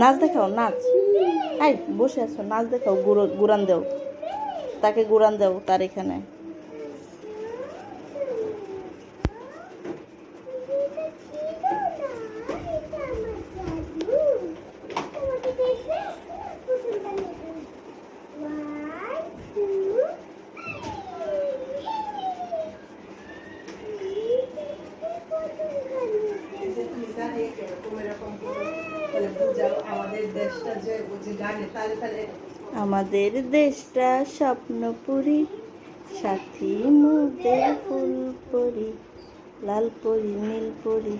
নাচ দেখাও, নাচ। এই বসে আছো, নাচ দেখাও, গুরান দেও, তাকে গুরান দেও তার এখানে। আমাদের দেশটা স্বপ্নপুরী, সাথী মোদের ফুলপরি, লাল পরি নীল পরি,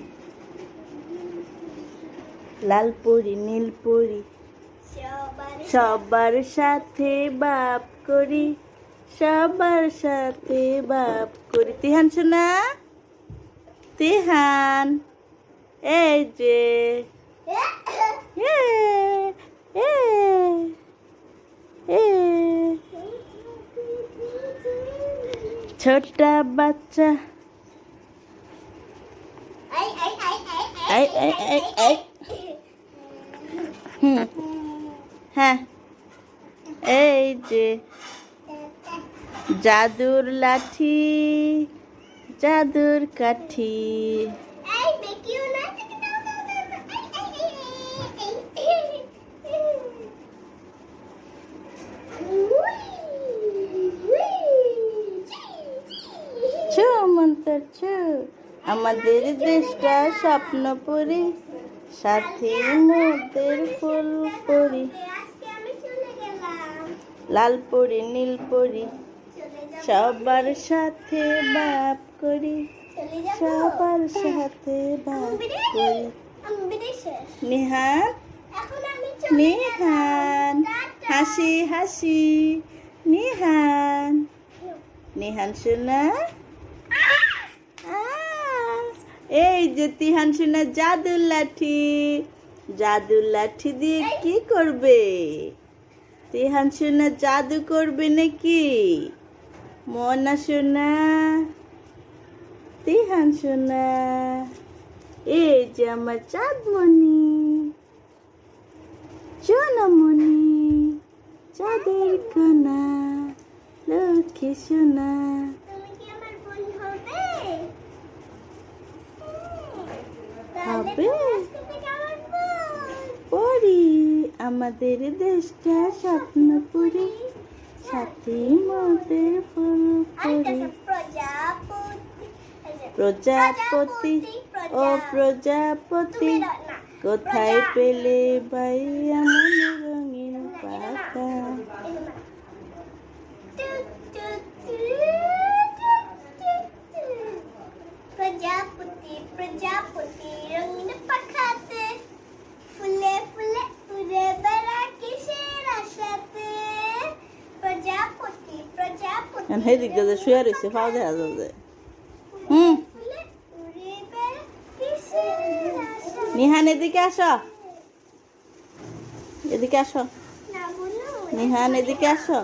লাল পরি নীল পরি, সবার সাথে বাপ করি, সবার সাথে বাপ করি। তিহান শোনা, তিহান, এই যে ছোটা বাচ্চা, হ্যাঁ, এই যে জাদুর লাঠি, জাদুর কাঠি, আমাদের দেশটা স্বপ্নপুরী, সাথী মোদের ফুলপরি, লাল পরি নীল পরি, সবার সাথে বাপ করি, সবার সাথে বাপ করি। নিহান, নিহান, হাসি হাসি, নিহান, নিহান শোনা, এই যে তিহান শোনা জাদুর লাঠি, জাদুর লাঠি দিয়ে কি করবে? তিহান শোনা জাদু করবে নাকি? মনা শোনা, তিহান শোনা, এই যে আমার চাঁদমণি, সোনামণি, চাঁদের কণা, লক্ষ্মী সোনা। হবে পরি, আমাদের দেশটা স্বপ্নপুরী, সাথী মোদের ফুলপরি, প্রজাপতি ও প্রজাপতি, কোথায় পেলে ভাই এমন রঙিন পাখা? প্রজাপতি প্রজাপতি রঙিন পাখাতে, ফুলে ফুলে উড়ে বেড়া কিসের আশাতে? প্রজাপতি প্রজাপতি হেদিক দিয়ে শুয়ে রয়েছে, পাও দেখা যাচ্ছে। নিহান এদিকে আসো, এদিকে আসো, নিহান এদিকে আসো।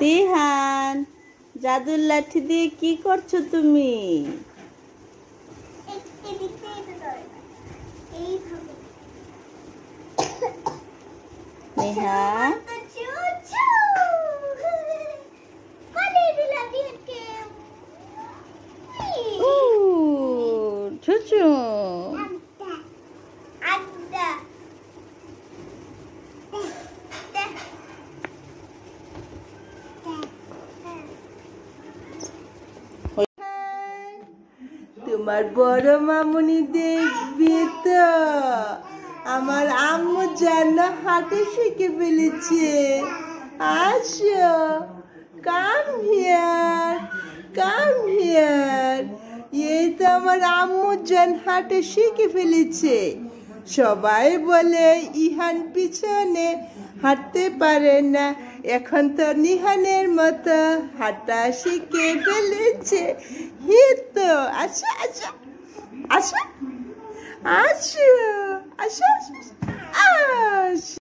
তিহান, জাদুর লাঠি দিয়ে কি করছো তুমি? নিহান, ছুচু তোমার বড় মামুনি দেখবে তো আমার আম্মু যেন হাঁটে শিখে ফেলেছে। আসো, কাম হিয়ার, কাম হিয়ার। এই তো আমার আম্মু যেন হাঁটে শিখে ফেলেছে। সবাই বলে ইহান পিছনে হাঁটতে পারে না, এখন তো নিহানের মতো হাঁটা শিখে ফেলেছে। তো আচ্ছা আচ্ছা আচ্ছা, আসো আসো আসো।